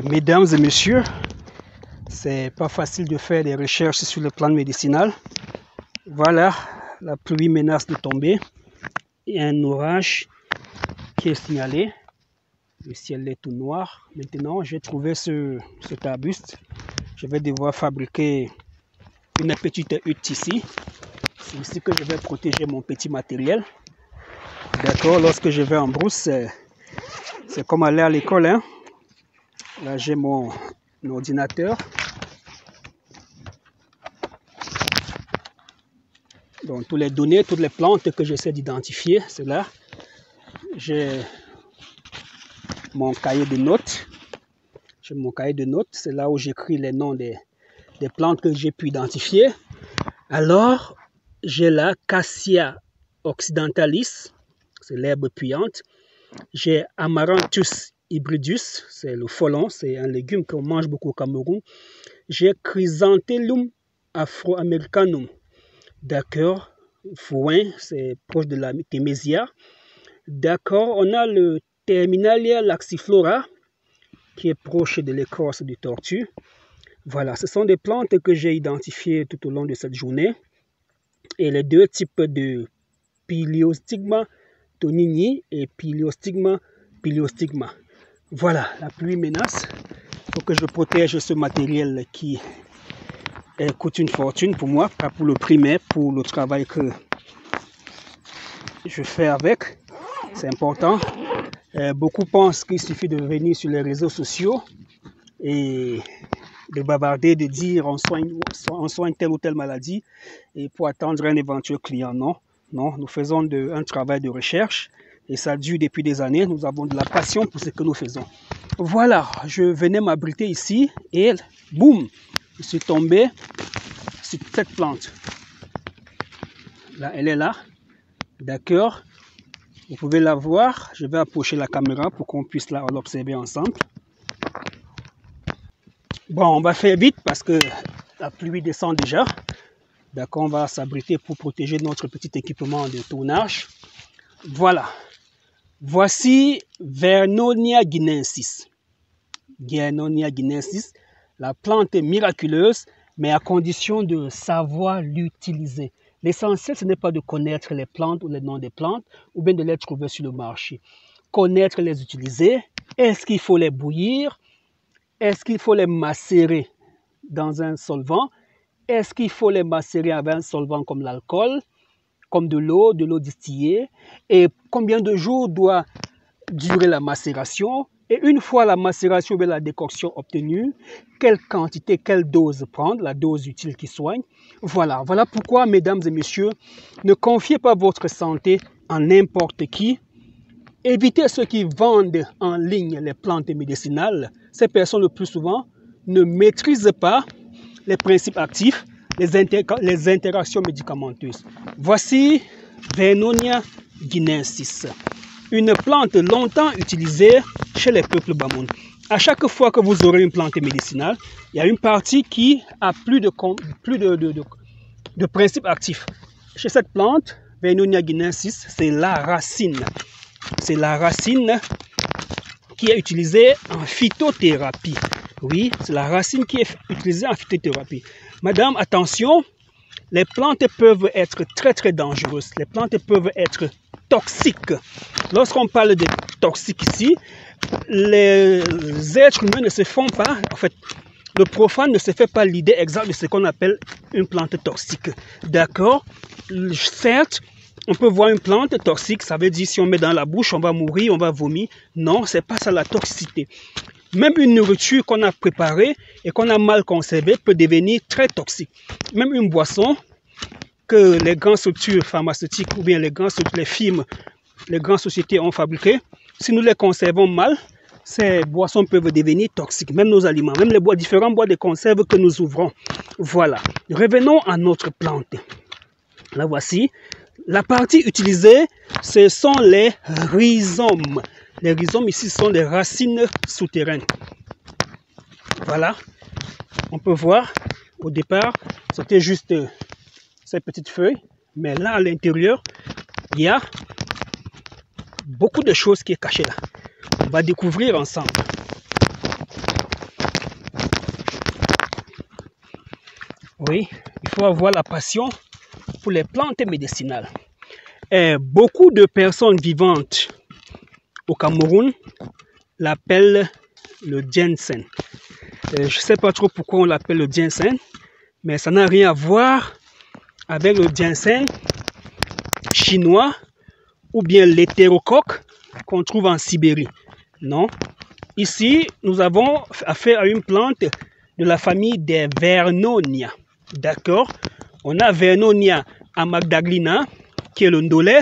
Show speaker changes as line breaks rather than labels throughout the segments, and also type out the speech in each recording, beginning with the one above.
Mesdames et messieurs, c'est pas facile de faire des recherches sur le plan médicinal. Voilà, la pluie menace de tomber. Il y a un orage qui est signalé. Le ciel est tout noir. Maintenant, j'ai trouvé cet arbuste. Je vais devoir fabriquer une petite hutte ici. C'est ici que je vais protéger mon petit matériel. D'accord, lorsque je vais en brousse, c'est comme aller à l'école, hein. Là, j'ai mon ordinateur. Donc, toutes les données, toutes les plantes que j'essaie d'identifier, c'est là. J'ai mon cahier de notes. C'est là où j'écris les noms des plantes que j'ai pu identifier. Alors, j'ai la Cassia occidentalis, c'est l'herbe puante. J'ai Amaranthus hybridus, c'est le folon, c'est un légume qu'on mange beaucoup au Cameroun. J'ai Chrysanthellum afro-americanum, d'accord. Foin, c'est proche de la Thémésia. D'accord, on a le Terminalia laxiflora, qui est proche de l'écorce du tortue. Voilà, ce sont des plantes que j'ai identifiées tout au long de cette journée. Et les deux types de Pileostigma tonini et Pileostigma pileostigma. Voilà, la pluie menace. Il faut que je protège ce matériel qui coûte une fortune pour moi, pas pour le prix, mais pour le travail que je fais avec. C'est important. Beaucoup pensent qu'il suffit de venir sur les réseaux sociaux et de bavarder, de dire on soigne telle ou telle maladie et pour attendre un éventuel client. Non, non, nous faisons un travail de recherche et ça dure depuis des années. Nous avons de la passion pour ce que nous faisons. Voilà, je venais m'abriter ici et boum, je suis tombé sur cette plante. Là, elle est là. D'accord. Vous pouvez la voir. Je vais approcher la caméra pour qu'on puisse l'observer ensemble. Bon, on va faire vite parce que la pluie descend déjà. D'accord, on va s'abriter pour protéger notre petit équipement de tournage. Voilà. Voici Vernonia guinensis. Vernonia guinensis, la plante miraculeuse, mais à condition de savoir l'utiliser. L'essentiel, ce n'est pas de connaître les plantes ou les noms des plantes, ou bien de les trouver sur le marché. Connaître les utiliser. Est-ce qu'il faut les bouillir? Est-ce qu'il faut les macérer dans un solvant? Est-ce qu'il faut les macérer avec un solvant comme l'alcool, comme de l'eau distillée? Et combien de jours doit durer la macération? Et une fois la macération et la décoction obtenue, quelle quantité, quelle dose prendre, la dose utile qui soigne? Voilà, voilà pourquoi, mesdames et messieurs, ne confiez pas votre santé à n'importe qui. Évitez ceux qui vendent en ligne les plantes médicinales. Ces personnes, le plus souvent, ne maîtrisent pas les principes actifs, les interactions médicamenteuses. Voici Vernonia guinensis, une plante longtemps utilisée chez les peuples Bamoun. À chaque fois que vous aurez une plante médicinale, il y a une partie qui a plus de principes actifs. Chez cette plante, Vernonia guinensis, c'est la racine. C'est la racine qui est utilisée en phytothérapie. Oui, c'est la racine qui est utilisée en phytothérapie. Madame, attention, les plantes peuvent être très très dangereuses. Les plantes peuvent être toxiques. Lorsqu'on parle de toxiques ici, les êtres humains ne se font pas, en fait, le profane ne se fait pas l'idée exacte de ce qu'on appelle une plante toxique. D'accord? Certes, on peut voir une plante toxique, ça veut dire si on met dans la bouche, on va mourir, on va vomir. Non, c'est pas ça la toxicité. Même une nourriture qu'on a préparée et qu'on a mal conservée peut devenir très toxique. Même une boisson que les grandes structures pharmaceutiques ou bien les grandes sociétés ont fabriquées, si nous les conservons mal, ces boissons peuvent devenir toxiques. Même nos aliments, même les différents bois de conserve que nous ouvrons. Voilà. Revenons à notre plante. Là, voici. La partie utilisée, ce sont les rhizomes. Les rhizomes ici sont des racines souterraines. Voilà. On peut voir, au départ, c'était juste ces petites feuilles. Mais là, à l'intérieur, il y a beaucoup de choses qui est cachées là. On va découvrir ensemble. Oui, il faut avoir la passion pour les plantes médicinales. Et beaucoup de personnes vivantes au Cameroun l'appellent le ginseng. Je ne sais pas trop pourquoi on l'appelle le ginseng, mais ça n'a rien à voir avec le ginseng chinois ou bien l'hétérocoque qu'on trouve en Sibérie. Non. Ici, nous avons affaire à une plante de la famille des Vernonia. D'accord? On a Vernonia amygdalina, qui est le ndolé,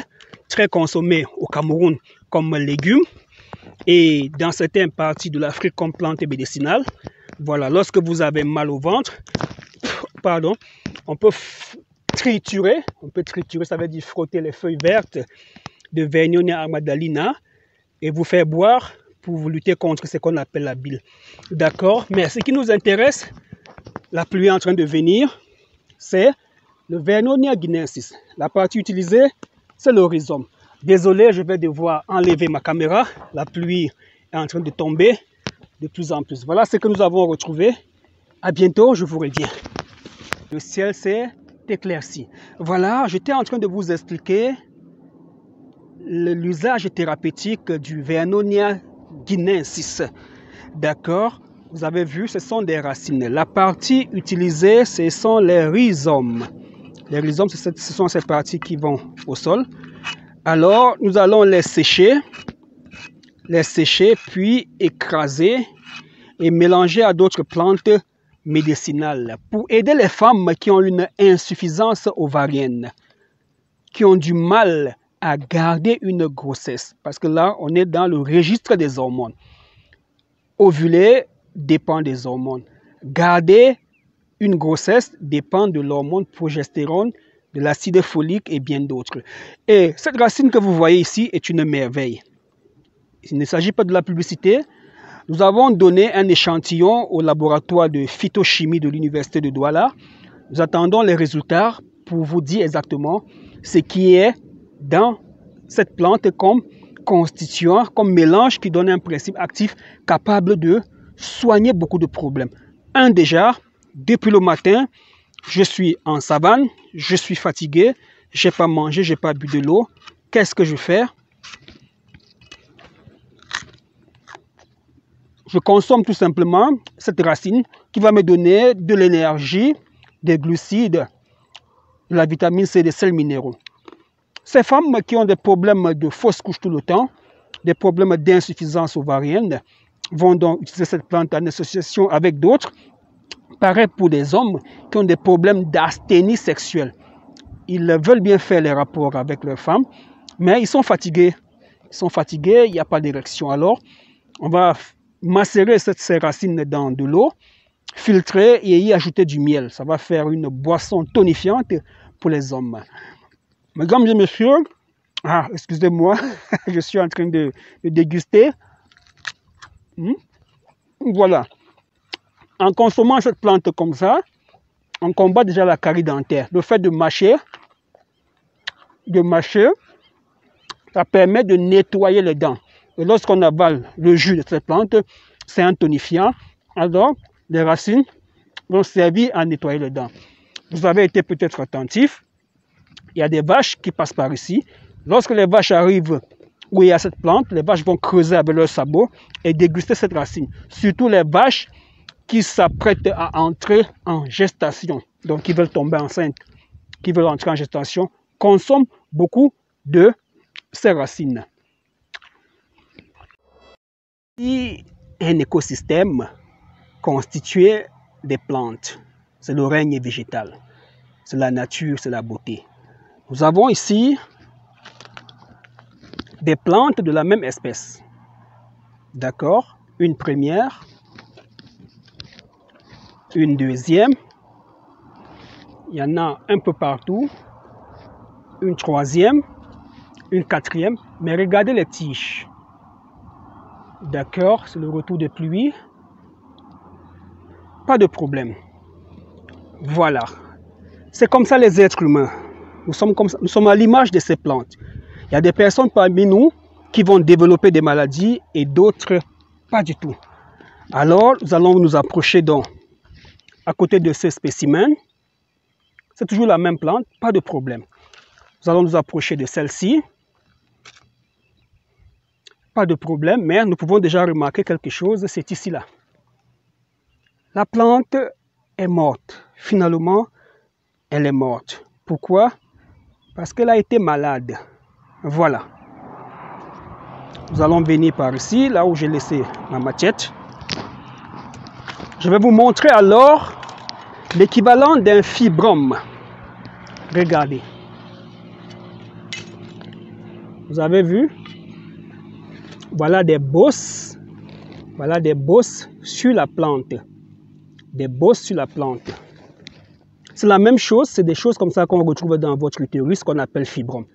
très consommé au Cameroun comme légume et dans certaines parties de l'Afrique comme plante médicinale. Voilà, lorsque vous avez mal au ventre, pardon, on peut triturer, ça veut dire frotter les feuilles vertes de Vernonia amygdalina et vous faire boire pour vous lutter contre ce qu'on appelle la bile. D'accord? Mais ce qui nous intéresse, la pluie est en train de venir, c'est le Vernonia guineensis. La partie utilisée, c'est le rhizome. Désolé, je vais devoir enlever ma caméra. La pluie est en train de tomber de plus en plus. Voilà ce que nous avons retrouvé. À bientôt, je vous reviens. Le ciel s'est éclairci. Voilà, j'étais en train de vous expliquer l'usage thérapeutique du Vernonia guineensis. D'accord? Vous avez vu, ce sont des racines. La partie utilisée, ce sont les rhizomes. Les rhizomes, ce sont ces parties qui vont au sol. Alors, nous allons les sécher, puis écraser et mélanger à d'autres plantes médicinales pour aider les femmes qui ont une insuffisance ovarienne, qui ont du mal à garder une grossesse. Parce que là, on est dans le registre des hormones. Ovuler dépend des hormones. Garder une grossesse dépend de l'hormone progestérone, de l'acide folique et bien d'autres. Et cette racine que vous voyez ici est une merveille. Il ne s'agit pas de la publicité. Nous avons donné un échantillon au laboratoire de phytochimie de l'université de Douala. Nous attendons les résultats pour vous dire exactement ce qui est dans cette plante comme constituant, comme mélange qui donne un principe actif capable de soigner beaucoup de problèmes. Un déjà, depuis le matin, je suis en savane, je suis fatigué, je n'ai pas mangé, je n'ai pas bu de l'eau. Qu'est-ce que je fais? Je consomme tout simplement cette racine qui va me donner de l'énergie, des glucides, de la vitamine C, des sels minéraux. Ces femmes qui ont des problèmes de fausse couche tout le temps, des problèmes d'insuffisance ovarienne, vont donc utiliser cette plante en association avec d'autres. Pareil pour des hommes qui ont des problèmes d'asthénie sexuelle. Ils veulent bien faire les rapports avec leurs femmes, mais ils sont fatigués. Il n'y a pas d'érection. Alors, on va macérer ces racines dans de l'eau, filtrer et y ajouter du miel. Ça va faire une boisson tonifiante pour les hommes. Mesdames et messieurs, excusez-moi, je suis en train de déguster. Voilà. En consommant cette plante comme ça, on combat déjà la carie dentaire. Le fait de mâcher, ça permet de nettoyer les dents. Et lorsqu'on avale le jus de cette plante, c'est un tonifiant. Alors, les racines vont servir à nettoyer les dents. Vous avez été peut-être attentif. Il y a des vaches qui passent par ici. Lorsque les vaches arrivent où il y a cette plante, les vaches vont creuser avec leurs sabots et déguster cette racine. Surtout les vaches qui s'apprêtent à entrer en gestation, donc qui veulent tomber enceintes, qui veulent entrer en gestation, consomment beaucoup de ces racines. Si un écosystème constitué des plantes, c'est le règne végétal, c'est la nature, c'est la beauté. Nous avons ici des plantes de la même espèce. D'accord? Une première, une deuxième, il y en a un peu partout, une troisième, une quatrième, mais regardez les tiges. D'accord, c'est le retour de pluie. Pas de problème. Voilà. C'est comme ça les êtres humains. Nous sommes à l'image de ces plantes. Il y a des personnes parmi nous qui vont développer des maladies et d'autres pas du tout. Alors, nous allons nous approcher donc à côté de ces spécimens c'est toujours la même plante, pas de problème. Nous allons nous approcher de celle-ci. Pas de problème, mais nous pouvons déjà remarquer quelque chose, c'est ici là. La plante est morte. Finalement, elle est morte. Pourquoi? Parce qu'elle a été malade. Voilà. Nous allons venir par ici, là où j'ai laissé ma machette. Je vais vous montrer alors l'équivalent d'un fibrome. Regardez. Vous avez vu? Voilà des bosses. Voilà des bosses sur la plante. Des bosses sur la plante. C'est la même chose, c'est des choses comme ça qu'on retrouve dans votre utérus qu'on appelle fibrome.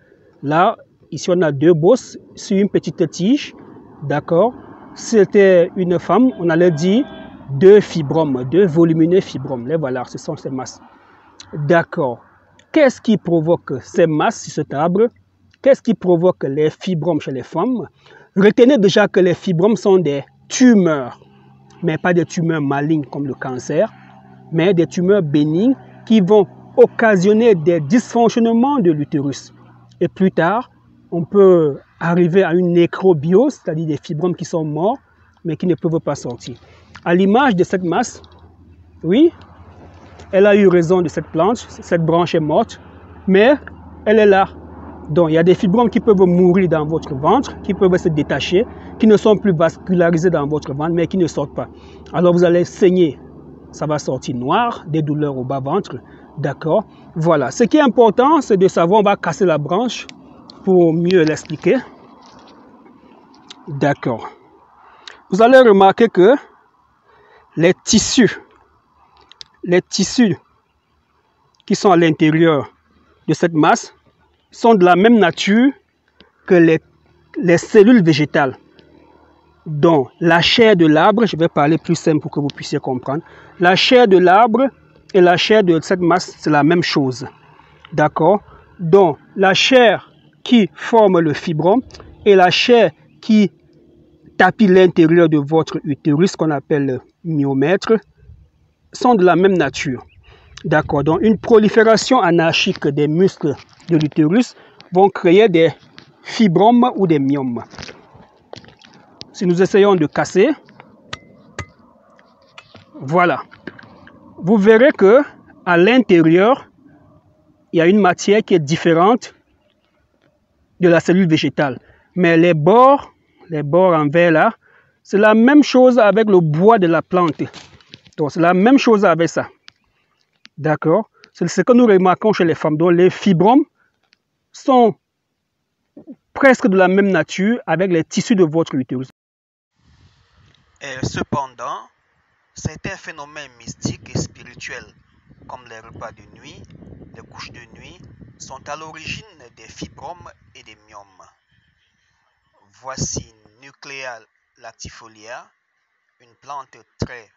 Là, ici on a deux bosses sur une petite tige. D'accord? Si c'était une femme, on allait dire deux fibromes, deux volumineux fibromes. Les voilà, ce sont ces masses. D'accord. Qu'est-ce qui provoque ces masses sur cet arbre? Qu'est-ce qui provoque les fibromes chez les femmes? Retenez déjà que les fibromes sont des tumeurs, mais pas des tumeurs malignes comme le cancer, mais des tumeurs bénignes qui vont occasionner des dysfonctionnements de l'utérus. Et plus tard, on peut arriver à une nécrobiose, c'est-à-dire des fibromes qui sont morts, mais qui ne peuvent pas sortir. À l'image de cette masse, oui, elle a eu raison de cette plante, cette branche est morte, mais elle est là. Donc, il y a des fibromes qui peuvent mourir dans votre ventre, qui peuvent se détacher, qui ne sont plus vascularisés dans votre ventre, mais qui ne sortent pas. Alors, vous allez saigner. Ça va sortir noir, des douleurs au bas-ventre. D'accord? Voilà. Ce qui est important, c'est de savoir, on va casser la branche pour mieux l'expliquer. D'accord. Vous allez remarquer que les tissus qui sont à l'intérieur de cette masse sont de la même nature que les cellules végétales. Donc, la chair de l'arbre, je vais parler plus simple pour que vous puissiez comprendre. La chair de l'arbre et la chair de cette masse, c'est la même chose. D'accord? Donc, la chair qui forme le fibrome et la chair qui tapit l'intérieur de votre utérus, qu'on appelle le myomètre, sont de la même nature. D'accord? Donc, une prolifération anarchique des muscles de l'utérus vont créer des fibromes ou des myomes. Si nous essayons de casser, voilà. Vous verrez que à l'intérieur, il y a une matière qui est différente de la cellule végétale. Mais les bords en vert là, c'est la même chose avec le bois de la plante. Donc, c'est la même chose avec ça. D'accord? C'est ce que nous remarquons chez les femmes. Donc, les fibromes sont presque de la même nature avec les tissus de votre utérus.
Et cependant, certains phénomènes mystiques et spirituels, comme les repas de nuit, les couches de nuit, sont à l'origine des fibromes et des myomes. Voici Nuclea latifolia, une plante très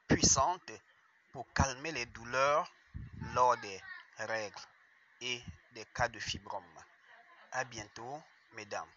puissante pour calmer les douleurs lors des règles et des cas de fibromes. À bientôt, mesdames.